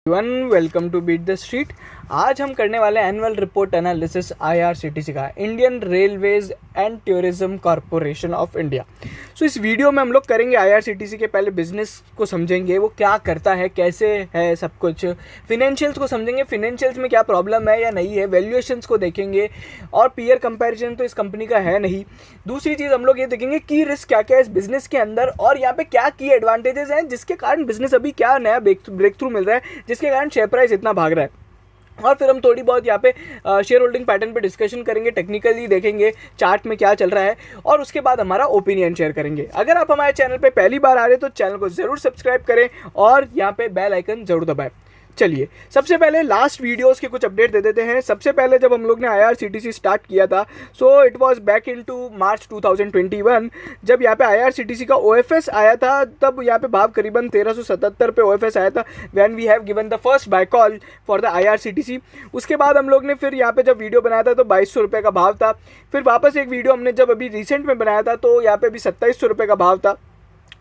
Welcome to beat the street. आज हम करने वाले एनुअल रिपोर्ट एनालिसिस आईआरसीटीसी का, Indian railways and tourism corporation of India. So इस वीडियो में हम लोग करेंगे आईआरसीटीसी के पहले बिजनेस को समझेंगे, वो क्या करता है, कैसे है सब कुछ, फिनेंशियल्स को समझेंगे, फिनेंशियल्स में क्या प्रॉब्लम है या नहीं है, वैल्यूएशंस को देखेंगे और पीयर कंपैरिजन तो इस कंपनी का है नहीं। दूसरी चीज़ हम लोग ये देखेंगे की रिस्क क्या क्या है इस बिजनेस के अंदर और यहाँ पे क्या की एडवांटेजेस हैं जिसके कारण बिजनेस अभी क्या नया ब्रेक थ्रू मिल रहा है जिसके कारण शेयर प्राइस इतना भाग रहा है। और फिर हम थोड़ी बहुत यहाँ पे शेयर होल्डिंग पैटर्न पे डिस्कशन करेंगे, टेक्निकली देखेंगे चार्ट में क्या चल रहा है और उसके बाद हमारा ओपिनियन शेयर करेंगे। अगर आप हमारे चैनल पे पहली बार आ रहे हैं तो चैनल को ज़रूर सब्सक्राइब करें और यहाँ पे बेल आइकन ज़रूर दबाएं। चलिए सबसे पहले लास्ट वीडियोस के कुछ अपडेट दे देते हैं। सबसे पहले जब हम लोग ने आईआरसीटीसी स्टार्ट किया था, so it was back into March 2021 जब यहाँ पे आईआरसीटीसी का ओएफएस आया था, तब यहाँ पे भाव करीबन 1377 पे ओएफएस आया था when we have given the first buy call for the IRCTC. उसके बाद हम लोग ने फिर यहाँ पे जब वीडियो बनाया था तो 2200 रुपये का भाव था। फिर वापस एक वीडियो हमने जब अभी रिसेंट में बनाया था तो यहाँ पे अभी 2700 रुपये का भाव था।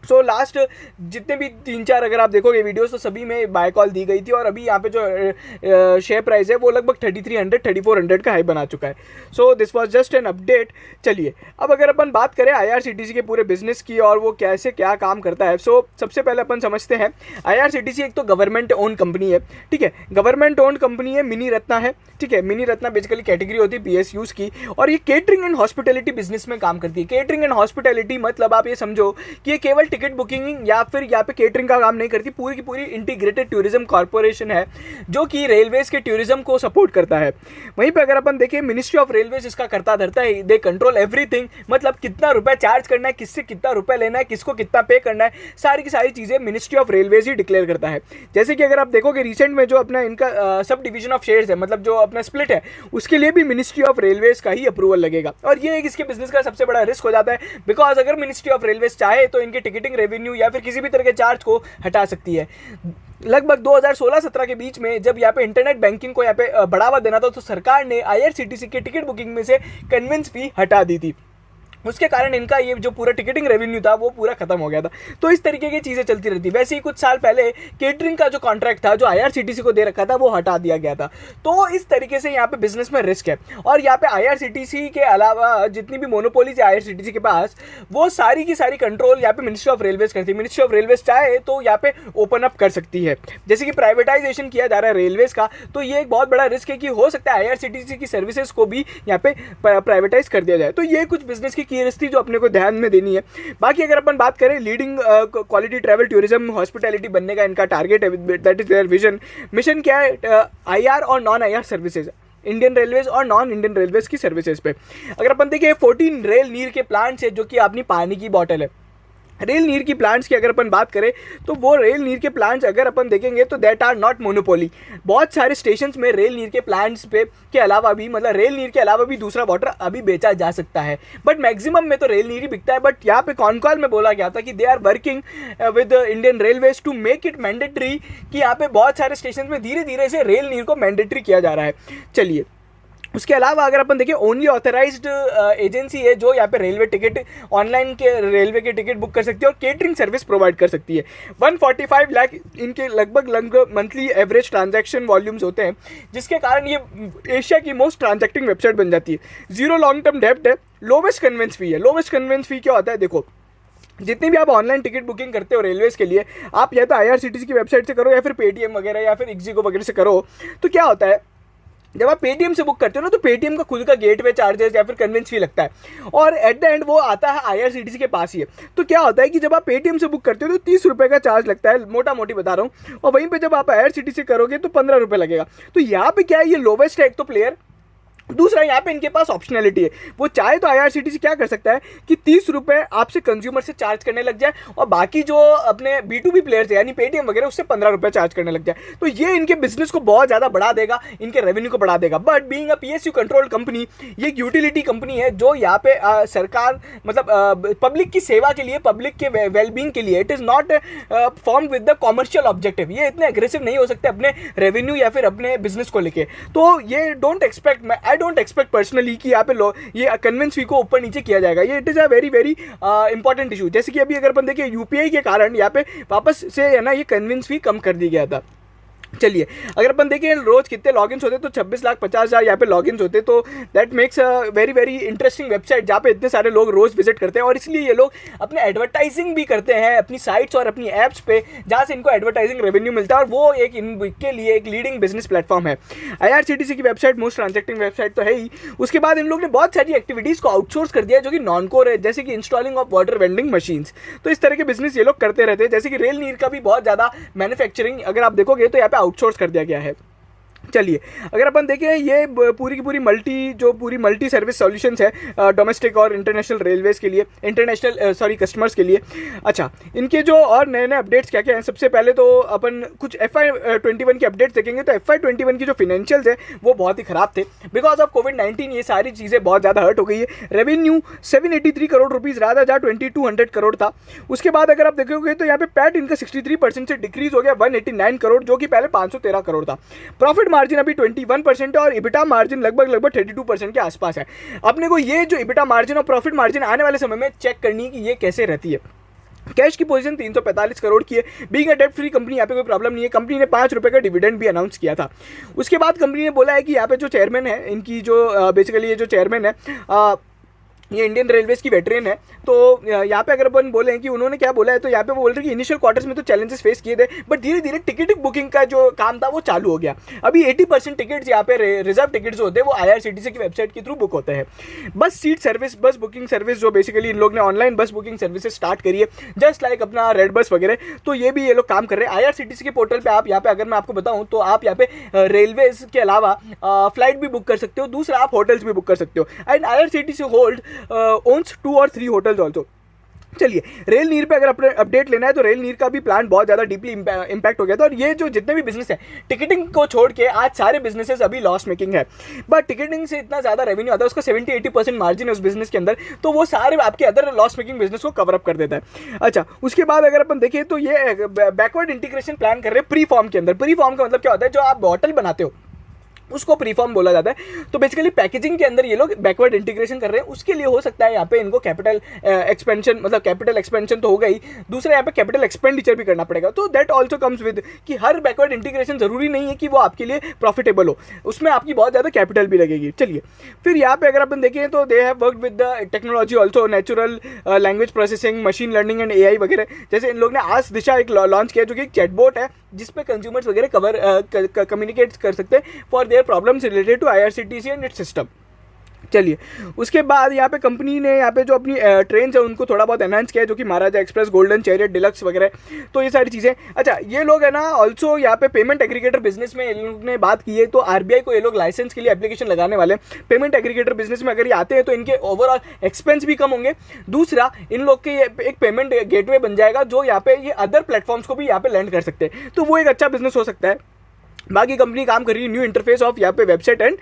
सो लास्ट जितने भी 3-4 अगर आप देखोगे वीडियोस तो सभी में बाय कॉल दी गई थी और अभी यहाँ पे जो शेयर प्राइस है वो लगभग 3300-3400 का हाई बना चुका है। So this was just an update. चलिए अब अगर अपन बात करें आईआरसीटीसी के पूरे बिजनेस की और वो कैसे क्या काम करता है, सो सबसे पहले अपन समझते हैं आईआरसीटीसी एक तो गवर्नमेंट ओन कंपनी है, ठीक है, गवर्नमेंट ओन कंपनी है, मिनी रत्ना है, ठीक है। मिनी रत्ना बेसिकली कैटेगरी होती है पीएसयूज की और ये केटरिंग एंड हॉस्पिटैलिटी बिजनेस में काम करती है। केटरिंग एंड हॉस्पिटैलिटी मतलब आप ये समझो कि ये केवल टिकट बुकिंग या फिर यहाँ पे केटरिंग का काम नहीं करती, पूरी की पूरी इंटीग्रेटेड टूरिज्म कॉर्पोरेशन है जो कि रेलवेज के टूरिज्म को सपोर्ट करता है। वहीं पे अगर अपन देखें मिनिस्ट्री ऑफ रेलवेज इसका करता धरता है, दे कंट्रोल एवरीथिंग, मतलब कितना रुपए चार्ज करना है, किससे कितना रुपए लेना है, किसको कितना पे करना है, सारी की सारी चीजें ministry of railways he declare करता है। जैसे कि अगर आप देखोगे रिसेंट में जो अपना इनका सब डिवीजन ऑफ शेयर्स है, मतलब जो अपना स्प्लिट है, उसके लिए भी मिनिस्ट्री ऑफ रेलवेज का ही अप्रूवल लगेगा और ये इसके बिजनेस का सबसे बड़ा रिस्क हो जाता है बिकॉज अगर मिनिस्ट्री ऑफ रेलवेज चाहे तो इनके टिकटिंग रेवेन्यू या फिर किसी भी तरह के चार्ज को हटा सकती है। लगभग 2016-17 के बीच में जब यहाँ पे इंटरनेट बैंकिंग को यहाँ पे बढ़ावा देना था तो सरकार ने आईआरसीटीसी के टिकट बुकिंग में से कन्वेंस फी हटा दी थी। उसके कारण इनका ये जो पूरा टिकटिंग रेवेन्यू था वो पूरा खत्म हो गया था। तो इस तरीके की चीज़ें चलती रहती। वैसे ही कुछ साल पहले केटरिंग का जो कॉन्ट्रैक्ट था जो आईआरसीटीसी को दे रखा था वो हटा दिया गया था। तो इस तरीके से यहाँ पे बिजनेस में रिस्क है और यहाँ पे आईआरसीटीसी के अलावा जितनी भी मोनोपोलीज है आईआरसीटीसी के पास वो सारी की सारी कंट्रोल यहाँ पे मिनिस्ट्री ऑफ रेलवेज करती है। मिनिस्ट्री ऑफ रेलवेज चाहे तो यहाँ पे ओपन अप कर सकती है, जैसे कि प्राइवेटाइजेशन किया जा रहा है रेलवेज का, तो ये एक बहुत बड़ा रिस्क है कि हो सकता है आईआरसीटीसी की सर्विसेज को भी यहाँ पे प्राइवेटाइज कर दिया जाए। तो ये कुछ बिजनेस की रिस्क थी जो अपने को ध्यान में देनी है। बाकी अगर अपन बात करें leading quality travel tourism hospitality बनने का इनका टारगेट है, that is their vision. Mission क्या है, आईआर और non IR services, Indian railways और नॉन इंडियन रेलवेज की सर्विसेज पे। अगर अपन देखें 14 रेल नीर के प्लांट्स है जो कि अपनी पानी की बॉटल है। रेल नीर की प्लांट्स की अगर अपन बात करें तो वो रेल नीर के प्लांट्स अगर अपन देखेंगे तो दैट आर नॉट मोनोपोली। बहुत सारे स्टेशंस में रेल नीर के प्लांट्स पे के अलावा भी, मतलब रेल नीर के अलावा भी दूसरा वाटर अभी बेचा जा सकता है, बट मैक्सिमम में तो रेल नीर ही बिकता है। बट यहाँ पे कॉनकॉल में बोला गया था कि they are working with Indian railways to make it mandatory, कि यहाँ पे बहुत सारे स्टेशन में धीरे धीरे से रेल नीर को मैंडेटरी किया जा रहा है। चलिए उसके अलावा अगर अपन देखें ओनली ऑथराइज्ड एजेंसी है जो यहाँ पे रेलवे टिकट ऑनलाइन के रेलवे के टिकट बुक कर सकती है और केटरिंग सर्विस प्रोवाइड कर सकती है। 145 लाख इनके लगभग मंथली एवरेज ट्रांजैक्शन वॉल्यूम्स होते हैं जिसके कारण ये एशिया की मोस्ट ट्रांजैक्टिंग वेबसाइट बन जाती है। जीरो लॉन्ग टर्म डेब्ट है, लोवेस्ट कन्वेंस फी है। लोवेस्ट कन्वेंस फी क्या होता है, देखो जितनी भी आप ऑनलाइन टिकट बुकिंग करते हो रेलवेज के लिए, आप या तो आईआरसीटीसी की वेबसाइट से करो या फिर पेटीएम वगैरह या फिर इक्जिको वगैरह से करो, तो क्या होता है जब आप पेटीएम से बुक करते हो ना तो पेटीएम का खुद का गेटवे चार्जेस या फिर कन्वेंस फी लगता है और एट द एंड वो आता है आईआरसीटीसी के पास ही है। तो क्या होता है कि जब आप पेटीएम से बुक करते हो तो 30 रुपये का चार्ज लगता है, मोटा मोटी बता रहा हूँ, और वहीं पे जब आप आईआरसीटीसी करोगे तो 15 रुपये लगेगा। तो यहाँ पे क्या है, ये लोवेस्ट है एक तो प्लेयर, दूसरा यहाँ पे इनके पास ऑप्शनैलिटी है। वो चाहे तो आईआरसीटीसी क्या कर सकता है कि 30 रुपये आपसे कंज्यूमर से चार्ज करने लग जाए और बाकी जो अपने B2B प्लेयर्स है यानी पेटीएम वगैरह उससे 15 रुपये चार्ज करने लग जाए। तो ये इनके बिजनेस को बहुत ज़्यादा बढ़ा देगा, इनके रेवेन्यू को बढ़ा देगा। But being a PSU controlled company, ये एक यूटिलिटी कंपनी है जो यहाँ पे सरकार मतलब पब्लिक की सेवा के लिए, पब्लिक के वेलबींग के लिए, it is not form with the commercial objective. ये इतने एग्रेसिव नहीं हो सकते अपने रेवेन्यू या फिर अपने बिजनेस को लेके। तो ये don't expect, I don't expect personally कि यहाँ पे ये कन्वेंस फी को ऊपर नीचे किया जाएगा। ये it is a very very important issue. जैसे कि अभी अगर अपन देखिए यूपीआई के कारण यहाँ पे वापस से है ना ये कन्वेंस फी कम कर दी गया था। चलिए, अगर अपन देखें रोज कितने लॉगिन्स होते तो 26,50,000 यहाँ पे लॉगिन्स होते, तो that makes a very very interesting website जहाँ पे इतने सारे लोग रोज विजिट करते हैं। और इसलिए ये लोग अपने एडवर्टाइजिंग भी करते हैं अपनी साइट्स और अपनी ऐप्स पे, जहाँ से इनको एडवर्टाइजिंग रेवेन्यू मिलता है, और वो एक इनके लिए एक लीडिंग बिजनेस प्लेटफॉर्म है। IRCTC की वेबसाइट मोस्ट ट्रांजेक्टिंग वेबसाइट तो है ही। उसके बाद इन लोग ने बहुत सारी एक्टिविटीज़ को आउटसोर्स कर दिया जो कि नॉन कोर है, जैसे कि installing of water vending machines. तो इस तरह के बिजनेस ये लोग करते रहते हैं, जैसे कि रेल नीर का भी बहुत ज़्यादा मैन्युफैक्चरिंग अगर आप देखोगे तो यहाँ पे आउटसोर्स कर दिया गया है। चलिए, अगर अपन देखें ये पूरी की पूरी मल्टी सर्विस सॉल्यूशंस है डोमेस्टिक और इंटरनेशनल रेलवेज के लिए, इंटरनेशनल कस्टमर्स के लिए। अच्छा, इनके जो और नए नए अपडेट्स क्या क्या हैं, सबसे पहले तो अपन कुछ FY21 के अपडेट्स देखेंगे। तो FY21 की जो फिनेंशियल्स है वो बहुत ही ख़राब थे बिकॉज ऑफ कोविड-19। ये सारी चीज़ें बहुत ज़्यादा हर्ट हो गई है। रेवेन्यू 783 करोड़ रुपीज़ रहा था जहाँ 2200 करोड़ था। उसके बाद अगर आप देखोगे तो यहाँ पे पैट इनका 63% से डिक्रीज हो गया 189 करोड़, जो कि पहले 513 करोड़ था। प्रॉफिट मार्जिन अभी 21% है और इबिटा मार्जिन लगभग 32% के आसपास है। अपने को ये जो इबिटा मार्जिन और प्रॉफिट मार्जिन आने वाले समय में चेक करनी है कि ये कैसे रहती है। कैश की पोजीशन 345 करोड़ की है। Being a debt free company, यहाँ पे कोई प्रॉब्लम नहीं है। कंपनी ने 5 रुपये का डिविडेंड भी अनाउंस किया था। उसके बाद कंपनी ने बोला है कि यहाँ पे जो चेयरमैन है इनकी, जो बेसिकली ये जो चेयरमैन है ये इंडियन रेलवेज की वेटरन है। तो यहाँ पे अगर अपन बोलें कि उन्होंने क्या बोला है, तो यहाँ पे वो बोल रहे हैं कि इनिशियल क्वार्टर्स में तो चैलेंजेस फेस किए थे, बट धीरे धीरे टिकट बुकिंग का जो काम था वो चालू हो गया। अभी 80% टिकट्स यहाँ पे रिजर्व टिकट्स होते हैं वो IRCTC की वेबसाइट के थ्रू बुक होते हैं। बस सीट सर्विस, बस बुकिंग सर्विस जो बेसिकली इन लोग ने ऑनलाइन बस बुकिंग सर्विसेज स्टार्ट करी है, जस्ट लाइक अपना रेड बस वगैरह। तो ये भी ये लोग काम कर रहे हैं। IRCTC के पोर्टल पर आप यहाँ पे अगर मैं आपको बताऊँ तो आप यहाँ पे रेलवेज के अलावा फ्लाइट भी बुक कर सकते हो, दूसरा आप होटल्स भी बुक कर सकते हो। एंड IRCTC होल्ड ओन्स 2 और 3 होटल्स ऑल्सो। चलिए, रेल नीर पे अगर अपने अपडेट लेना है तो रेल नीर का भी प्लान बहुत ज़्यादा डीपली इम्पैक्ट हो गया था। और ये जो जितने भी बिजनेस है टिकटिंग को छोड़ के आज सारे बिजनेसेस अभी लॉस मेकिंग है, बट टिकटिंग से इतना ज़्यादा रेवेन्यू आता है, उसका 70-80% मार्जिन है उस बिजनेस के अंदर, तो वो सारे आपके अदर लॉस मेकिंग बिजनेस को कवर अप कर देता है। अच्छा, उसके बाद अगर अपन देखें तो ये बैकवर्ड इंटीग्रेशन प्लान कर रहे हैं प्री फॉर्म के अंदर। प्री फॉर्म का मतलब क्या होता है, जो आप बॉटल बनाते हो उसको प्रीफॉर्म बोला जाता है। तो बेसिकली पैकेजिंग के अंदर ये लोग बैकवर्ड इंटीग्रेशन कर रहे हैं। उसके लिए हो सकता है यहाँ पे इनको कैपिटल एक्सपेंशन, मतलब कैपिटल एक्सपेंशन तो होगा ही, दूसरा यहाँ पे कैपिटल एक्सपेंडिचर भी करना पड़ेगा। तो दैट ऑल्सो कम्स विद कि हर बैकवर्ड इंटीग्रेशन जरूरी नहीं है कि वो आपके लिए प्रॉफिटेबल हो, उसमें आपकी बहुत ज़्यादा कैपिटल भी लगेगी। चलिए, फिर यहाँ पे अगर अपन देखें तो they have worked with the technology also, natural language processing, machine learning and AI वगैरह। जैसे इन लोग ने आज दिशा एक लॉन्च किया जो कि एक चैटबॉट है जिसपे कंज्यूमर्स वगैरह कम्युनिकेट कर सकते हैं for their problems related to IRCTC and its system. चलिए, उसके बाद यहाँ पे कंपनी ने यहाँ पे जो अपनी ट्रेन है उनको थोड़ा बहुत एनहांस किया है, जो कि महाराजा एक्सप्रेस, गोल्डन चैरियट, डिलक्स वगैरह। तो ये सारी चीज़ें। अच्छा, ये लोग है ना ऑल्सो यहाँ पे पेमेंट एग्रीगेटर बिजनेस में इन लोग ने बात की है। तो RBI को ये लोग लाइसेंस के लिए एप्लीकेशन लगाने वाले हैं। पेमेंट एग्रीगेटर बिजनेस में अगर ये आते हैं तो इनके ओवरऑल एक्सपेंस भी कम होंगे। दूसरा, इन लोग के एक पेमेंट गेटवे बन जाएगा जो यहाँ पे ये अदर प्लेटफॉर्म्स को भी यहाँ पे लैंड कर सकते हैं। तो वो एक अच्छा बिजनेस हो सकता है। बाकी कंपनी काम कर रही है न्यू इंटरफेस ऑफ यहाँ पे वेबसाइट एंड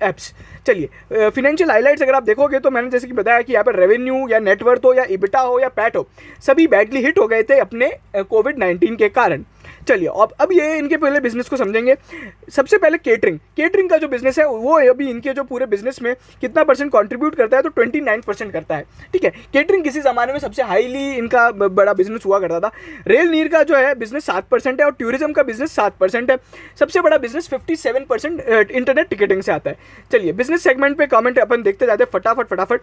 एप्स। चलिए, फिनेंशियल हाइलाइट्स अगर आप देखोगे तो मैंने जैसे कि बताया कि यहाँ पर रेवेन्यू या नेटवर्थ हो या इबिटा हो या पैट हो, सभी बैडली हिट हो गए थे अपने कोविड-19 के कारण। चलिए, अब ये इनके पहले बिजनेस को समझेंगे। सबसे पहले केटरिंग का जो बिजनेस है वो अभी इनके जो पूरे बिजनेस में कितना परसेंट कंट्रीब्यूट करता है, तो 29% करता है। ठीक है, केटरिंग किसी ज़माने में सबसे हाईली इनका बड़ा बिजनेस हुआ करता था। रेल नीर का जो है बिजनेस 7% है और टूरिज्म का बिजनेस 7% है। सबसे बड़ा बिजनेस 57% इंटरनेट टिकटिंग से आता है। चलिए, बिजनेस सेगमेंट पे कमेंट अपन देखते जाते हैं फटाफट।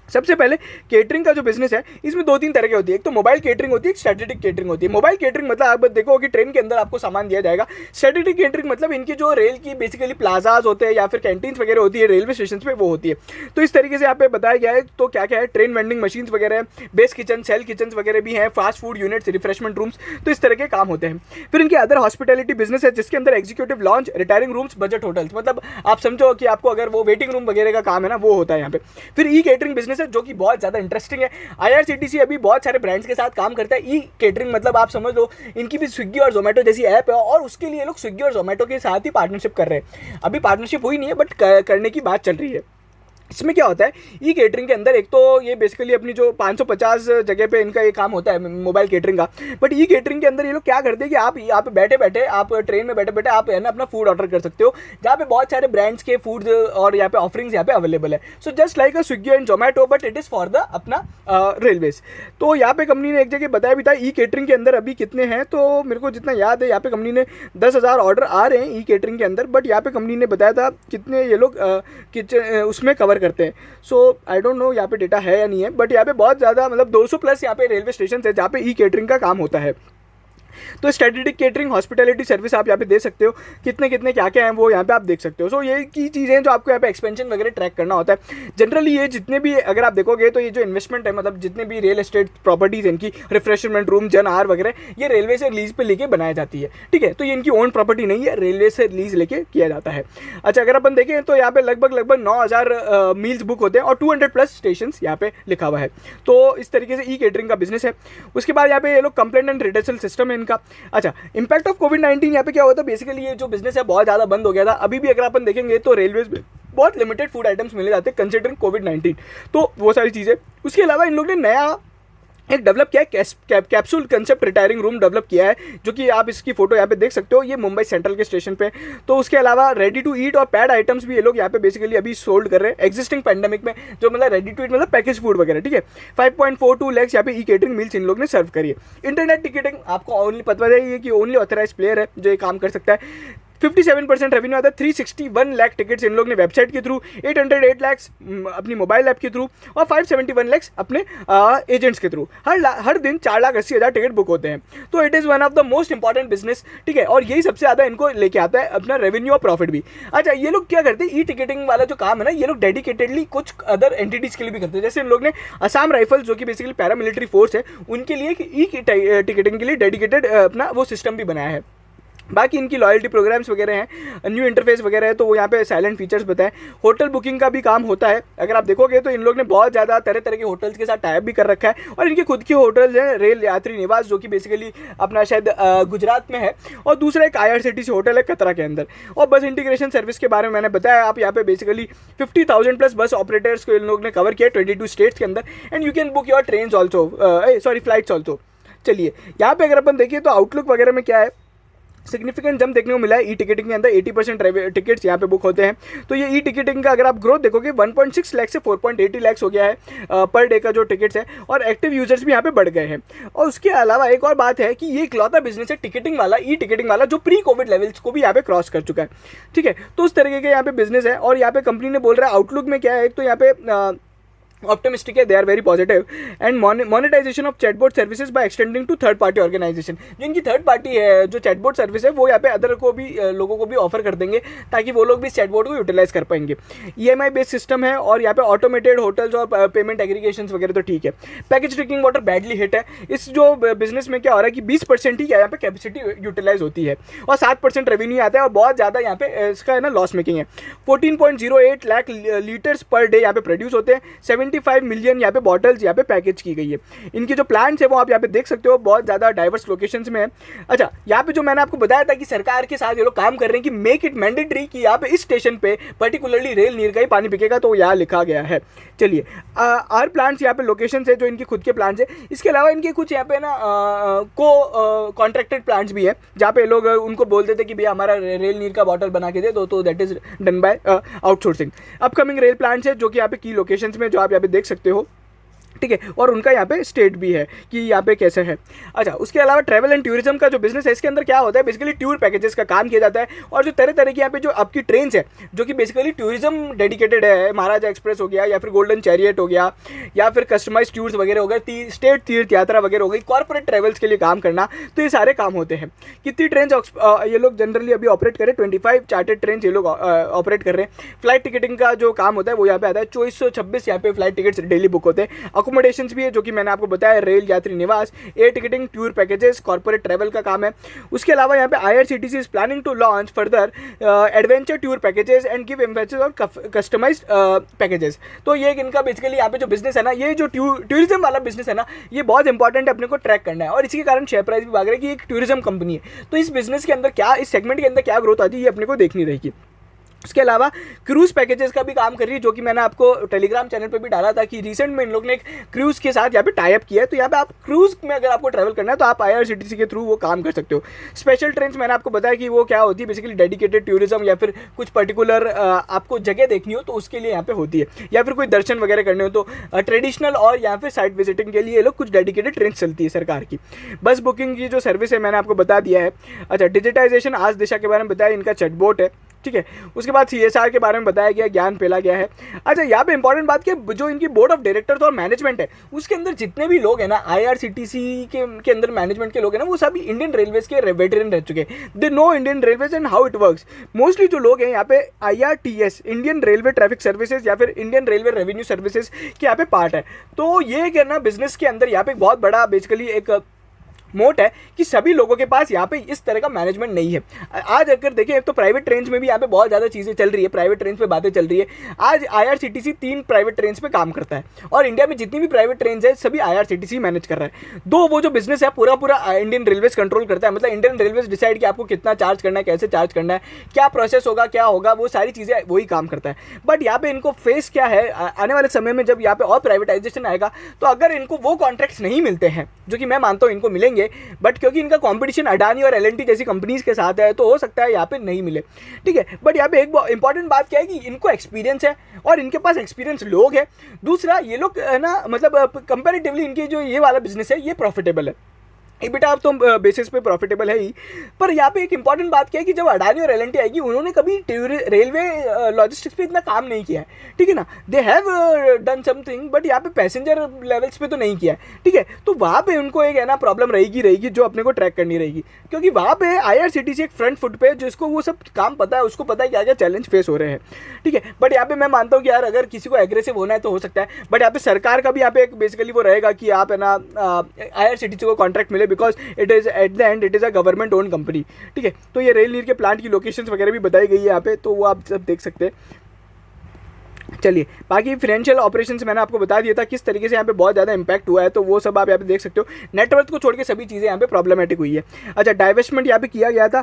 सबसे पहले केटरिंग का जो बिजनेस है इसमें 2-3 तरह की होती है। एक तो मोबाइल केटरिंग होती है, एक स्ट्रेटेजिक केटरिंग होती है। मोबाइल केटरिंग मतलब आप देखो कि ट्रेन के अंदर आपको सामान दिया जाएगा। स्ट्रेटेजिक केटरिंग मतलब इनकी जो रेल की बेसिकली प्लाजाज होते हैं या फिर कैंटीन्स वगैरह होती है रेलवे स्टेशन पे, वो होती है। तो इस तरीके से यहाँ पे बताया गया है। तो क्या क्या है, ट्रेन वेंडिंग मशीन वगैरह, बेस किचन, सेल किचन वगैरह भी हैं, fast food units, refreshment rooms, तो इस तरह के काम होते हैं। फिर इनके अदर हॉस्पिटैलिटी बिजनेस है जिसके अंदर executive launch, retiring rooms, budget hotels, मतलब आप समझो कि आपको अगर वो वेटिंग रूम वगैरह का काम है ना, वो होता है यहाँ पे। फिर ई केटरिंग बिजनेस है जो कि बहुत ज़्यादा इंटरेस्टिंग है। IRCTC अभी बहुत सारे ब्रांड्स के साथ काम करता है। ई केटरिंग मतलब आप समझ लो इनकी भी स्विगी और जोमेटो जैसी ऐप है और उसके लिए लोग स्विगी और जोमेटो के साथ ही पार्टनरशिप कर रहे हैं। अभी पार्टनरशिप हुई नहीं है बट करने की बात चल रही है। इसमें क्या होता है, ई केटरिंग के अंदर एक तो ये बेसिकली अपनी जो 550 जगह पे इनका ये काम होता है मोबाइल केटरिंग का, बट ई केटरिंग के अंदर ये लोग क्या करते हैं कि आप यहाँ पे बैठे बैठे, आप ट्रेन में बैठे बैठे आप है ना अपना फूड ऑर्डर कर सकते हो, जहाँ पे बहुत सारे ब्रांड्स के फूड और यहाँ पे ऑफरिंग्स यहाँ पे अवेलेबल है। So just like a Swiggy and Zomato, but it is for the अपना रेलवेज। तो यहाँ पे कंपनी ने एक जगह बताया भी था ई केटरिंग के अंदर अभी कितने हैं, तो मेरे को जितना याद है यहाँ पे कंपनी ने 10,000 ऑर्डर आ रहे हैं ई केटरिंग के अंदर, बट यहाँ पे कंपनी ने बताया था कितने ये लोग किचन उसमें कवर करते हैं। सो आई डोंट नो यहाँ पे डेटा है या नहीं है, बट यहाँ पे बहुत ज़्यादा मतलब 200 प्लस यहाँ पे रेलवे स्टेशन है जहाँ पे ई केटरिंग का काम होता है। तो स्ट्रेटेजिक केटरिंग हॉस्पिटैलिटी सर्विस आप यहाँ पे दे सकते हो, कितने कितने क्या क्या हैं वो यहाँ पे आप देख सकते हो। सो ये की चीज़ें हैं जो आपको यहाँ पे एक्सपेंशन वगैरह ट्रैक करना होता है। जनरली ये जितने भी अगर आप देखोगे तो ये जो इन्वेस्टमेंट है, मतलब जितने भी रियल एस्टेट प्रॉपर्टीज इनकी रिफ्रेशमेंट रूम जन आर वगैरह, ये रेलवे से लीज पे लेके बनाई जाती है, ठीक है। तो ये इनकी ओन प्रॉपर्टी नहीं है, रेलवे से लीज लेके किया जाता है। अच्छा, अगर अपन देखें तो यहाँ पे लगभग 9,000 मील्स बुक होते हैं और 200 प्लस स्टेशन यहाँ पे लिखा हुआ है। तो इस तरीके से ई केटरिंग का बिजनेस है। उसके बाद यहाँ पे ये लोग कंप्लेंट एंड रिडर्सल सिस्टम है इनका। अच्छा, इंपैक्ट ऑफ कोविड-19 यहाँ पे क्या होता है, बेसिकली ये जो बिजनेस है बहुत ज़्यादा बंद हो गया था। अभी भी अगर अपन देखेंगे तो रेलवेज में बहुत लिमिटेड फूड आइटम्स मिले जाते हैं कंसिडरिंग कोविड-19, तो वो सारी चीज़ें। उसके अलावा इन लोग ने नया एक डेवलप किया है, capsule concept retiring room develop किया है, जो कि आप इसकी फोटो यहाँ पे देख सकते हो, ये मुंबई सेंट्रल के स्टेशन पे। तो उसके अलावा रेडी टू ईट और पैड आइटम्स भी ये लोग यहाँ पे बेसिकली अभी सोल्ड कर रहे हैं एग्जिस्टिंग पैंडेमिक में, जो मतलब रेडी टू ईट मतलब पैकेज फूड वगैरह, ठीक है। 5.42 लाख यहाँ पे ई केटरिंग मील्स इन लोग ने सर्व करी है। इंटरनेट टिकटिंग आपको ओनली पता है कि ओनली ऑथराइज प्लेयर है जो ये काम कर सकता है। 57% रेवेन्यू आता है। 361 लाख टिकट्स इन लोग ने वेबसाइट के थ्रू, 808 लाख अपनी मोबाइल ऐप के थ्रू और 571 लाख अपने एजेंट्स के थ्रू हर दिन 4,80,000 टिकट बुक होते हैं। तो it is one of the most important business, ठीक है। और यही सबसे ज़्यादा इनको लेके आता है अपना रेवेन्यू और प्रॉफिट भी। अच्छा, ये लोग क्या करते हैं, ई टिकटिंग वाला जो काम है ना, ये लोग डेडिकेटेडली कुछ अदर एंटिटीज़ के लिए भी करते हैं। जैसे इन लोग ने असम राइफल्स, जो कि बेसिकली पैरामिलिट्री फोर्स है, उनके लिए ई टिकटिंग के लिए डेडिकेटेड अपना वो सिस्टम भी बनाया है। बाकी इनकी लॉयल्टी प्रोग्राम्स वगैरह हैं, न्यू इंटरफेस वगैरह है, तो वो यहाँ पे साइलेंट फीचर्स बताएं। होटल बुकिंग का भी काम होता है। अगर आप देखोगे तो इन लोग ने बहुत ज़्यादा तरह तरह के होटल्स के साथ टाइप भी कर रखा है, और इनके खुद के होटल्स हैं, रेल यात्री निवास, जो कि बेसिकली अपना शायद गुजरात में है, और दूसरा एक IRCTC होटल है कतरा के अंदर। और बस इंटीग्रेशन सर्विस के बारे में मैंने बताया। आप यहाँ पे बेसिकली 50,000 प्लस बस ऑपरेटर्स को इन लोग ने कवर किया 22 स्टेट्स के अंदर, and you can book your train also, flights also. चलिए, यहाँ पे अगर अपन देखिए तो आउटलुक वगैरह में क्या है, सिग्निफिकेंट जंप देखने को मिला है। ई टिकटिंग के अंदर 80% टिकट्स यहाँ पे बुक होते हैं। तो ये ई टिकटिंग का अगर आप ग्रोथ देखोगे 1.6 लाख से 4.80 लाख हो गया है पर डे का जो टिकट्स है, और एक्टिव यूजर्स भी यहाँ पे बढ़ गए हैं। और उसके अलावा एक और बात है कि ये इकलौता बिजनेस है टिकटिंग वाला, ई टिकटिंग वाला, जो प्री कोविड लेवल्स को भी यहाँ पे क्रॉस कर चुका है, ठीक है। तो उस तरीके के यहाँ पे बिजनेस है। और यहाँ पे कंपनी ने बोल रहा है आउटलुक में क्या है, एक तो यहाँ पे ऑप्टिमिस्टिक है, they are very positive, and monetisation of chatbot services by extending to third party organisation. जो इनकी थर्ड पार्टी है, जो चैटबॉट सर्विस है, वो यहाँ पे अदर को भी लोगों को भी ऑफर कर देंगे, ताकि वो लोग भी इस चैटबॉट को यूटिलाइज कर पाएंगे। EMI बेस्ड सिस्टम है, और यहाँ पे ऑटोमेटेड होटल्स और पेमेंट एग्रीगेशन वगैरह तो ठीक है। Package drinking water badly hit है। इस जो बिजनेस में क्या हो रहा है कि 20% ही यहाँ पे कैपेसिटी यूटिलाइज होती है, और 7% रेवेन्यू आता है, और बहुत ज़्यादा यहाँ पे इसका है ना लॉस मेकिंग है। 14.08 लाख लीटर्स पर डे यहाँ पे प्रोड्यूस होते हैं। 75 मिलियन यहाँ पे बॉटल्स यहाँ पे पैकेज की गई है। इनकी जो प्लांट्स है वो आप यहाँ पे देख सकते हो, बहुत ज़्यादा डाइवर्स लोकेशंस में है। अच्छा, यहाँ पे जो मैंने आपको बताया था कि सरकार के साथ ये लोग काम कर रहे हैं कि मेक इट मैंडेटरी कि यहाँ पे इस स्टेशन पे पर्टिकुलरली रेल नीर का ही पानी बिकेगा, तो यहाँ लिखा गया है। चलिए, आर प्लांट्स यहाँ पे लोकेशन है जो इनके खुद के प्लांट्स है। इसके अलावा इनके कुछ यहाँ पे ना कॉन्ट्रैक्टेड प्लांट्स भी है, जहाँ पे लोग उनको बोलते थे कि भैया हमारा रेल नीर का बॉटल बना के दे दो, तो that is done by outsourcing. Upcoming rail plants है जो कि यहाँ पे की लोकेशंस में, जो आप यहाँ पे देख सकते हो, ठीक है। और उनका यहाँ पे स्टेट भी है कि यहाँ पे कैसे है। अच्छा, उसके अलावा ट्रैवल एंड टूरिज्म का जो बिजनेस है, इसके अंदर क्या होता है, बेसिकली टूर पैकेजेस का काम किया जाता है। और जो तरह तरह की यहाँ पे जो आपकी ट्रेन है, जो कि बेसिकली टूरिज्म डेडिकेटेड है, महाराजा एक्सप्रेस हो गया, या फिर गोल्डन चैरियट हो गया, या फिर कस्टमाइज टूर्स वगैरह हो गए, स्टेट तीर्थ यात्रा वगैरह हो गई, कॉर्पोरेट ट्रेवल्स के लिए काम करना, तो ये सारे काम होते हैं। कितनी ट्रेन ये लोग जनरली अभी ऑपरेट करें, 25 चार्टेड ट्रेन ये लोग ऑपरेट कर रहे हैं। फ्लाइट टिकटिंग का जो काम होता है वो यहाँ पे आता है। 2426 यहाँ पे फ्लाइट टिकट्स डेली बुक होते हैं। अकोमोडेशन भी है, जो कि मैंने आपको बताया, Rail Yatri Niwas, air ticketing, tour packages, corporate travel का काम है। उसके अलावा यहाँ पे IRCTC is planning to launch further adventure tour packages and give emphasis on customised packages. तो ये इनका बेसिकली यहाँ पे जो बिजनेस है ना, ये जो टूरिज्म वाला बिजनेस है ना, ये बहुत इंपॉर्टेंट है, अपने को ट्रैक करना है। और इसी के कारण शेयर प्राइस भी भाग रहा है कि एक टूरिज्म कंपनी है, तो इस बिजनेस के अंदर क्या, इस सेगमेंट के अंदर क्या ग्रोथ आती है, ये अपने को देखनी रहेगी। उसके अलावा क्रूज़ पैकेजेस का भी काम कर रही है, जो कि मैंने आपको टेलीग्राम चैनल पे भी डाला था कि रिसेंट में इन लोग ने एक क्रूज़ के साथ यहाँ पे टाई अप किया है। तो यहाँ पे आप क्रूज़ में अगर आपको ट्रैवल करना है तो आप IRCTC के थ्रू वो काम कर सकते हो। स्पेशल ट्रेन मैंने आपको बताया कि वो क्या होती है, बेसिकली डेडिकेटेड टूरिज्म या फिर कुछ पर्टिकुलर आपको जगह देखनी हो तो उसके लिए यहाँ पे होती है, या फिर कोई दर्शन वगैरह करने हो तो ट्रेडिशनल और यहाँ पे साइट विजिटिंग के लिए ये लोग कुछ डेडिकेटेड ट्रेन चलती है सरकार की। बस बुकिंग की जो सर्विस है मैंने आपको बता दिया है। अच्छा, डिजिटाइजेशन आज दिशा के बारे में बताया, इनका चैटबॉट है, ठीक है। उसके बाद CSR के बारे में बताया गया, ज्ञान फैला गया है। अच्छा, यहाँ पे इंपॉर्टेंट बात कि जो इनकी बोर्ड ऑफ डायरेक्टर्स और मैनेजमेंट है उसके अंदर जितने भी लोग हैं ना IRCTC के अंदर मैनेजमेंट के लोग हैं ना, वो सभी इंडियन रेलवेज के वेटरन रह चुके हैं। They know Indian railways and how it works. Mostly जो लोग हैं यहाँ पे IRTS, Indian railway traffic services या फिर इंडियन रेलवे रेवेन्यू सर्विसेज के यहाँ पे पार्ट है। तो ये क्या ना, बिजनेस के अंदर यहाँ पे बहुत बड़ा बेसिकली एक मोट है कि सभी लोगों के पास यहाँ पे इस तरह का मैनेजमेंट नहीं है। आज अगर देखें, एक तो प्राइवेट ट्रेन्स में भी यहाँ पे बहुत ज़्यादा चीज़ें चल रही है, प्राइवेट ट्रेन्स पे बातें चल रही है। आज IRCTC 3 प्राइवेट ट्रेन्स पे काम करता है और इंडिया में जितनी भी प्राइवेट ट्रेन्स है सभी IRCTC मैनेज कर रहा है। दो वो जो बिजनेस है पूरा पूरा इंडियन रेलवेज कंट्रोल करता है, मतलब इंडियन रेलवेज डिसाइड कि आपको कितना चार्ज करना है, कैसे चार्ज करना है, क्या प्रोसेस होगा, क्या होगा, वो सारी चीज़ें वही काम करता है। बट यहाँ पे इनको फेस क्या है, आने वाले समय में जब यहाँ पे और प्राइवेटाइजेशन आएगा तो अगर इनको वो कॉन्ट्रैक्ट्स नहीं मिलते हैं, जो कि मैं मानता हूँ इनको मिलेंगे, बट क्योंकि इनका कंपटीशन अडानी और L&T जैसी कंपनीज के साथ है तो हो सकता है यहाँ पे नहीं मिले, ठीक है। बट यहाँ पे एक इंपॉर्टेंट बात क्या है कि इनको एक्सपीरियंस है और इनके पास एक्सपीरियंस लोग हैं। दूसरा, ये लोग है ना, मतलब कंपैरेटिवली इनकी जो ये वाला बिजनेस है ये प्रॉफिटेबल है। EBITDA अब तो बेसिस पे प्रॉफिटेबल है ही। पर यहाँ पे एक इंपॉर्टेंट बात क्या है कि जब अडानी और L&T आएगी, उन्होंने कभी रेलवे लॉजिस्टिक्स पे इतना काम नहीं किया है, ठीक है ना। They have done something, but यहाँ पे पैसेंजर लेवल्स पे तो नहीं किया है, ठीक है। तो वहाँ पे उनको एक है ना प्रॉब्लम रहेगी जो अपने को ट्रैक करनी रहेगी, क्योंकि वहाँ पे IRCTC एक फ्रंट फुट पे, जिसको वो सब काम पता है, उसको पता है क्या क्या चैलेंज फेस हो रहे हैं, ठीक है। बट यहाँ पे मैं मानता हूँ कि यार अगर किसी को एग्रेसिव होना है तो हो सकता है, बट यहाँ पे सरकार का भी यहाँ पे एक बेसिकली वो रहेगा कि आप है ना IRCTC को कॉन्ट्रैक्ट मिले, because it is at the end it is a government own company, ठीक है। तो ये रेल नीर के प्लांट की लोकेशंस वगैरह भी बताई गई है यहाँ पे, तो वो आप सब देख सकते हैं। चलिए, बाकी फाइनेंशियल ऑपरेशंस मैंने आपको बता दिया था किस तरीके से यहाँ पे बहुत ज़्यादा इंपैक्ट हुआ है, तो वो सब आप यहाँ पे देख सकते हो। नेटवर्थ को छोड़ के सभी चीज़ें यहाँ पे प्रॉब्लमेटिक हुई है। अच्छा, डाइवेस्टमेंट यहाँ पे किया गया था,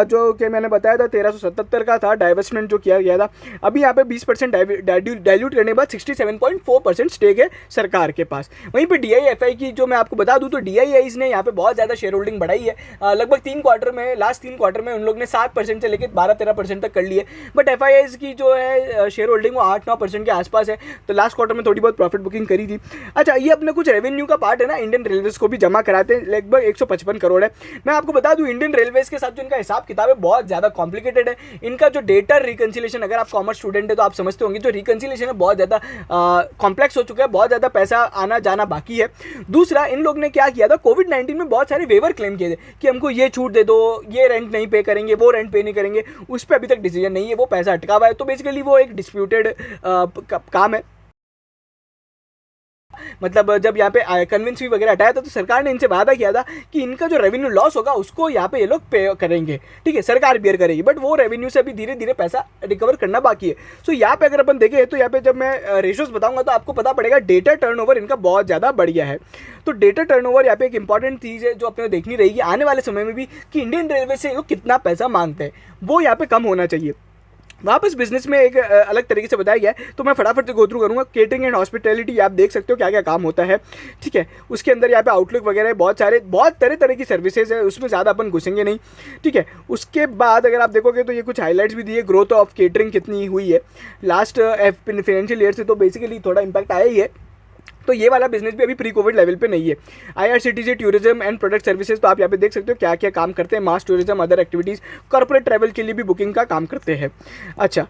जो कि मैंने बताया था 1377 का था डाइवेस्टमेंट जो किया गया था। अभी यहाँ पे 20% डाइल्यूट करने के बाद 67.4% स्टेक है सरकार के पास। वहीं पर DIFI की जो मैं आपको बता दूँ तो DIIs ने यहाँ पे बहुत ज़्यादा शेयर होल्डिंग बढ़ाई है। लगभग 3 क्वार्टर में, लास्ट 3 क्वार्टर में उन लोग ने 7% से लेकर 12-13% तक कर ली है। बट FIIs की जो है शेयर होल्डिंग वो 8-9% के आसपास है, तो लास्ट क्वार्टर में थोड़ी बहुत प्रॉफिट बुकिंग करी थी। अच्छा, ये अपने कुछ रेवेन्यू का पार्ट है ना, इंडियन रेलवेज को भी जमा कराते हैं, लगभग 155 करोड़ है। मैं आपको बता दूं इंडियन रेलवेज के साथ जो इनका हिसाब किताब है बहुत ज़्यादा कॉम्प्लिकेटेड है। इनका जो डेटा रिकन्सिलेशन, अगर आप कॉमर्स स्टूडेंट है तो आप समझते होंगे, जो रिकन्सिलेशन है बहुत ज़्यादा कॉम्प्लेक्स हो चुका है, बहुत ज़्यादा पैसा आना जाना बाकी है। दूसरा, इन लोग ने क्या किया था, कोविड-19 में बहुत सारे वेवर क्लेम किए थे कि हमको ये छूट दे दो, ये रेंट नहीं पे करेंगे, वो रेंट पे नहीं करेंगे, उस पर अभी तक डिसीजन नहीं है, वो पैसा अटका हुआ है। तो बेसिकली वो एक डिस्प्यूटेड काम है। मतलब जब यहाँ पे कन्वेंस फी वगैरह हटाया था तो सरकार ने इनसे वादा किया था कि इनका जो रेवेन्यू लॉस होगा उसको यहाँ पे ये लोग पे करेंगे, ठीक है, सरकार बेयर करेगी। बट वो रेवेन्यू से अभी धीरे धीरे पैसा रिकवर करना बाकी है। सो यहाँ पे अगर अपन देखें तो यहाँ पे जब मैं रेशोज बताऊंगा तो आपको पता पड़ेगा डेटा टर्नओवर इनका बहुत ज़्यादा बढ़िया है। तो डेटा टर्नओवर यहाँ पे एक इंपॉर्टेंट चीज़ है जो अपने देखनी रहेगी आने वाले समय में भी, कि इंडियन रेलवे से लोग कितना पैसा मांगते हैं, वो यहाँ पे कम होना चाहिए। वापस बिजनेस में एक अलग तरीके से बताया गया है, तो मैं फटाफट से गो थ्रू करूँगा। केटरिंग एंड हॉस्पिटैलिटी आप देख सकते हो क्या क्या काम होता है, ठीक है। उसके अंदर यहाँ पे आउटलुक वगैरह बहुत तरह तरह की सर्विसेज है, उसमें ज़्यादा अपन घुसेंगे नहीं, ठीक है। उसके बाद अगर आप देखोगे तो ये कुछ हाईलाइट्स भी दिए, ग्रोथ ऑफ केटरिंग कितनी हुई है लास्ट फाइनेंशियल ईयर से, तो बेसिकली थोड़ा इंपैक्ट आया ही है। तो ये वाला बिजनेस भी अभी प्री कोविड लेवल पे नहीं है। IRCTC tourism and product services, तो आप यहाँ पे देख सकते हो क्या क्या काम करते हैं, mass tourism, other activities, corporate travel के लिए भी बुकिंग का काम करते हैं। अच्छा,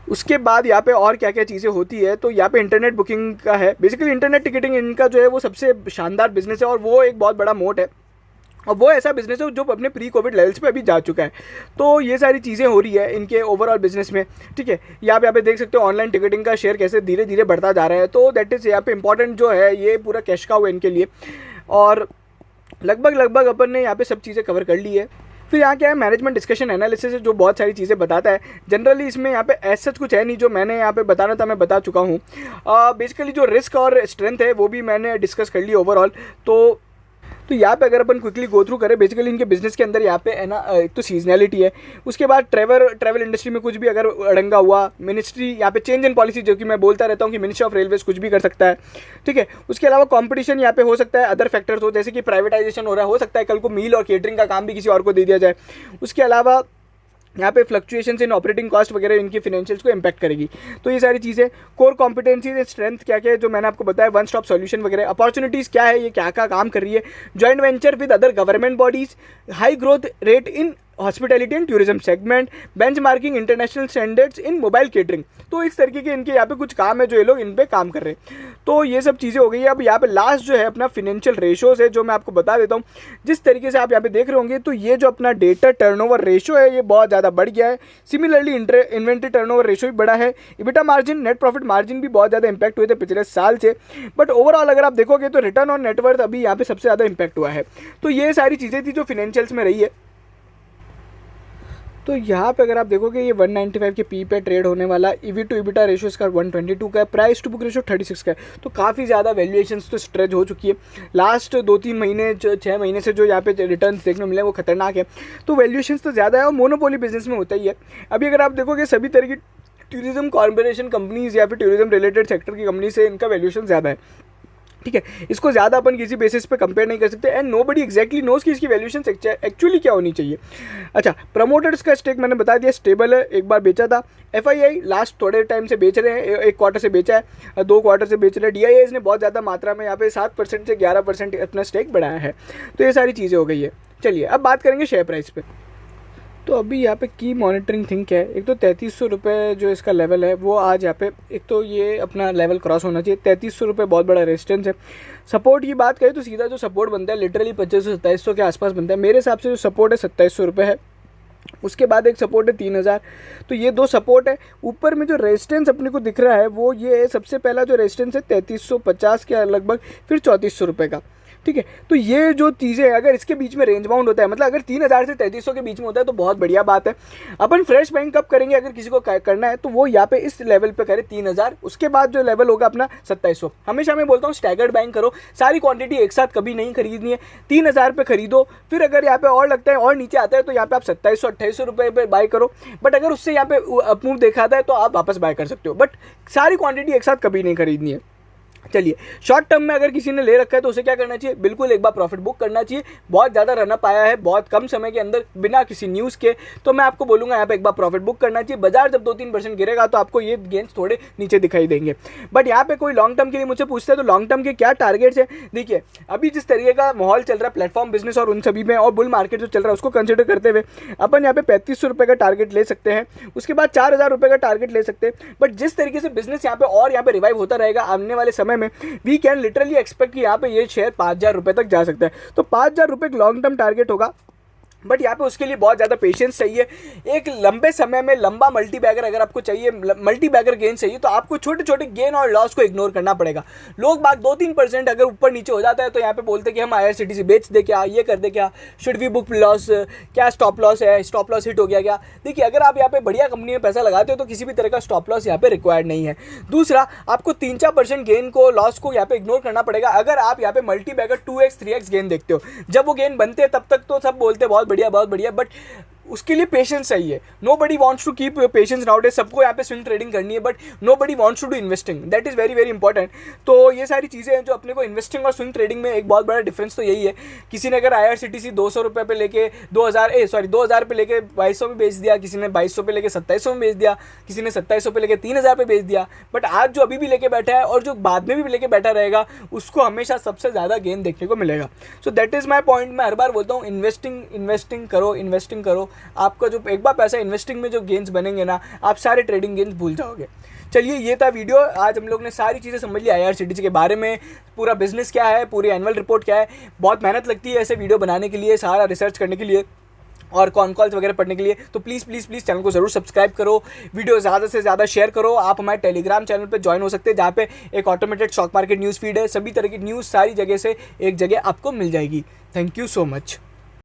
उसके बाद यहाँ पे और क्या क्या चीज़ें होती है, तो यहाँ पे इंटरनेट बुकिंग का है। बेसिकली इंटरनेट टिकटिंग इनका जो है वो सबसे शानदार बिजनेस है और वो एक बहुत बड़ा मोट है, और वो ऐसा बिजनेस है जो अपने प्री कोविड लेवल्स पे अभी जा चुका है। तो ये सारी चीज़ें हो रही है इनके ओवरऑल बिजनेस में, ठीक है। यहाँ पे देख सकते हो ऑनलाइन टिकटिंग का शेयर कैसे धीरे धीरे बढ़ता जा रहा है। तो दैट इज़ यहाँ पे इंपॉर्टेंट जो है, ये पूरा कैश काउ है इनके लिए, और लगभग अपन ने यहाँ पे सब चीज़ें कवर कर ली है। फिर यहाँ क्या है, मैनेजमेंट डिस्कशन एनालिसिस है जो बहुत सारी चीज़ें बताता है। जनरली इसमें यहाँ पे ऐसा कुछ है नहीं, जो मैंने यहाँ पे बताना था मैं बता चुका हूँ। बेसिकली जो रिस्क और स्ट्रेंथ है वो भी मैंने डिस्कस कर ली ओवरऑल। तो तो यहाँ पे अगर अपन क्विकली गो थ्रू करें, बेसिकली इनके बिजनेस के अंदर यहाँ पे है ना एक तो सीजनैलिटी है, उसके बाद ट्रैवल इंडस्ट्री में कुछ भी अगर अड़ंगा हुआ, मिनिस्ट्री यहाँ पे चेंज इन पॉलिसी, जो कि मैं बोलता रहता हूँ कि मिनिस्ट्री ऑफ रेलवेज कुछ भी कर सकता है, ठीक है। उसके अलावा कंपटीशन यहाँ पे हो सकता है, अदर फैक्टर्स हो जैसे कि प्राइवेटाइजेशन हो सकता है कल को मील और केटरिंग का काम भी किसी और को दे दिया जाए। उसके अलावा यहाँ पे फ्लक्चुएशंस इन ऑपरेटिंग कॉस्ट वगैरह इनकी फाइनेंशियल्स को इम्पैक्ट करेगी। तो ये सारी चीज़ें, कोर कॉम्पिटेंसीज स्ट्रेंथ क्या क्या है जो मैंने आपको बताया, वन स्टॉप सॉल्यूशन वगैरह, अपॉर्चुनिटीज़ क्या है, ये क्या क्या काम कर रही है, joint venture with other government bodies, high growth rate in hospitality and tourism segment, benchmarking international standards in mobile catering. तो इस तरीके के इनके यहाँ पे कुछ काम है जो ये लोग इन पे काम कर रहे हैं। तो ये सब चीज़ें हो गई है। अब यहाँ पे लास्ट जो है अपना फिनेंशियल रेशोज है जो मैं आपको बता देता हूँ। जिस तरीके से आप यहाँ पे देख रहे होंगे तो ये जो अपना डेटा टर्नओवर रेशो है ये बहुत ज़्यादा बढ़ गया है। सिमिलरली इन्वेंट्री टर्नओवर रेशो भी बढ़ा है। EBITDA margin, net profit margin भी बहुत ज़्यादा इंपैक्ट हुए थे पिछले साल से। बट ओवरऑल अगर आप देखोगे तो रिटर्न ऑन नेटवर्थ अभी यहाँ पे सबसे ज़्यादा इंपैक्ट हुआ है। तो ये सारी चीज़ें थी जो फिनेंशियल्स में रही है। तो यहाँ पे अगर आप देखोगे ये 195 के पी पे ट्रेड होने वाला, ईवी टू इबिटा रेशियो इसका 122 का है, प्राइस टू बुक रेशियो 36 का है। तो काफ़ी ज़्यादा वैल्यूएशंस तो स्ट्रेच हो चुकी है। लास्ट 2-3 महीने 6 महीने से जो यहाँ पे रिटर्न्स देखने मिले वो खतरनाक है। तो वैल्यूएशंस तो ज़्यादा है और मोनोपोली बिजनेस में होता ही है। अभी अगर आप देखोगे सभी तरह की टूरिज्म कॉर्पोरेशन कंपनीज या फिर टूरिज्म रिलेटेड सेक्टर की कंपनी से इनका वैल्यूएशन ज़्यादा है, ठीक है। इसको ज़्यादा अपन किसी बेसिस पे कंपेयर नहीं कर सकते एंड नोबडी एग्जैक्टली नोज कि इसकी वैल्यूएशन एक्चुअली क्या होनी चाहिए। अच्छा, प्रमोटर्स का स्टेक मैंने बता दिया स्टेबल है, एक बार बेचा था। एफआईआई लास्ट थोड़े टाइम से बेच रहे हैं, 1 क्वार्टर से बेचा है, 2 क्वार्टर से बेच रहे हैं। डीआईएस ने बहुत ज़्यादा मात्रा में यहाँ पे 7% से 11% अपना स्टेक बढ़ाया है। तो ये सारी चीज़ें हो गई है। चलिए अब बात करेंगे शेयर प्राइस पे। तो अभी यहाँ पे की मॉनिटरिंग थिंक है, एक तो 3300 रुपये जो इसका लेवल है वो आज यहाँ पे एक तो ये अपना लेवल क्रॉस होना चाहिए। 3300 रुपये बहुत बड़ा रेजिस्टेंस है। सपोर्ट की बात करें तो सीधा जो सपोर्ट बनता है लिटरली 2500-2700 के आसपास बनता है। मेरे हिसाब से जो सपोर्ट है 2700 रुपये है। उसके बाद एक सपोर्ट है 3000। तो ये 2 सपोर्ट है। ऊपर में जो रेजिस्टेंस अपने को दिख रहा है वो ये है, सबसे पहला जो रेजिस्टेंस है 3350 के लगभग, फिर 3400 रुपये का, ठीक है। तो ये जो चीज़ें अगर इसके बीच में रेंज बाउंड होता है, मतलब अगर 3000 से 3300 के बीच में होता है तो बहुत बढ़िया बात है। अपन फ्रेश बाइंग कब करेंगे अगर किसी को करना है तो वो यहाँ पे इस लेवल पे करे 3000। उसके बाद जो लेवल होगा अपना 2700। हमेशा मैं बोलता हूँ स्टैगर्ड बाइंग करो, सारी क्वांटिटी एक साथ कभी नहीं खरीदनी है। 3000 पे खरीदो, फिर अगर यहाँ पे और लगता है और नीचे आता है तो यहाँ पे आप 2700-2800 रुपये पे बाय करो। बट अगर उससे यहाँ पे अपमूव दिखाता है तो आप वापस बाय कर सकते हो, बट सारी क्वांटिटी एक साथ कभी नहीं खरीदनी है। चलिए, शॉर्ट टर्म में अगर किसी ने ले रखा है तो उसे क्या करना चाहिए, बिल्कुल एक बार प्रॉफिट बुक करना चाहिए। बहुत ज़्यादा रनअप आया है बहुत कम समय के अंदर बिना किसी न्यूज़ के, तो मैं आपको बोलूँगा यहाँ पे एक बार प्रॉफिट बुक करना चाहिए। बाजार जब 2-3% गिरेगा तो आपको ये गेंस थोड़े नीचे दिखाई देंगे। बट यहाँ पे कोई लॉन्ग टर्म के लिए मुझसे पूछता है तो लॉन्ग टर्म के क्या टारगेट्स है। देखिए अभी जिस तरीके का माहौल चल रहा है प्लेटफॉर्म बिजनेस और उन सभी में, और बुल मार्केट जो चल रहा है उसको कंसिडर करते हुए अपन यहाँ पे 3500 रुपये का टारगेट ले सकते हैं। उसके बाद 4000 रुपये का टारगेट ले सकते हैं। बट जिस तरीके से बिजनेस यहाँ पे और यहाँ पे रिवाइव होता रहेगा आने वाले समय में, वी कैन लिटरली एक्सपेक्ट कि यहाँ पे ये शेयर 5000 रुपये तक जा सकता है। तो 5000 रुपये लॉन्ग टर्म टारगेट होगा। बट यहाँ पे उसके लिए बहुत ज़्यादा पेशेंस चाहिए। एक लंबे समय में लंबा मल्टी बैगर अगर आपको चाहिए, मल्टी बैगर गेन चाहिए, तो आपको छोटे छोटे गेन और लॉस को इग्नोर करना पड़ेगा। लोग बात 2-3% अगर ऊपर नीचे हो जाता है तो यहाँ पे बोलते हैं कि हम IRCTC बेच दे क्या, ये कर दे क्या, शुड वी बुक लॉस, क्या स्टॉप लॉस है, स्टॉप लॉस हिट हो गया क्या। देखिए अगर आप यहाँ पे बढ़िया कंपनी में पैसा लगाते हो तो किसी भी तरह का स्टॉप लॉस यहाँ पे रिक्वायर्ड नहीं है। दूसरा, आपको 3-4% गेन को, लॉस को यहाँ पे इग्नोर करना पड़ेगा अगर आप यहाँ पे multi bagger 2x 3x gain देखते हो। जब वो गेन बनते हैं तब तक तो सब बोलते हैं बहुत बढ़िया, बट उसके लिए पेशेंस चाहिए। Nobody wants to keep patience nowadays. सबको यहाँ पे स्विंग ट्रेडिंग करनी है, but nobody wants to do investing, that is very very important. तो ये सारी चीज़ें हैं जो अपने को इन्वेस्टिंग और स्विंग ट्रेडिंग में एक बहुत बड़ा डिफरेंस तो यही है। किसी ने अगर IRCTC 200 रुपये पे लेके 2000 पे लेके 2200 में बेच दिया, किसी ने 2200 पे लेके 2700 में बेच दिया, किसी ने 2700 पे लेके 3000 पे बेच दिया। बट आज जो अभी भी लेके बैठा है और जो बाद में भी लेके बैठा रहेगा उसको हमेशा सबसे ज़्यादा गेन देखने को मिलेगा। So that is my point. मैं हर बार बोलता हूँ इन्वेस्टिंग करो। आपका जो एक बार पैसा इन्वेस्टिंग में जो गेन्स बनेंगे ना, आप सारे ट्रेडिंग गेन्स भूल जाओगे। चलिए, ये था वीडियो। आज हम लोग ने सारी चीज़ें समझ ली IRCTC के बारे में, पूरा बिजनेस क्या है, पूरी एनुअल रिपोर्ट क्या है। बहुत मेहनत लगती है ऐसे वीडियो बनाने के लिए, सारा रिसर्च करने के लिए और कॉन कॉल्स वगैरह पढ़ने के लिए। तो प्लीज़ चैनल को ज़रूर सब्सक्राइब करो, वीडियो ज़्यादा से ज़्यादा शेयर करो। आप हमारे टेलीग्राम चैनल पे ज्वाइन हो सकते हैं जहाँ पे एक automated stock market news feed है। सभी तरह की न्यूज़ सारी जगह से एक जगह आपको मिल जाएगी। Thank you so much.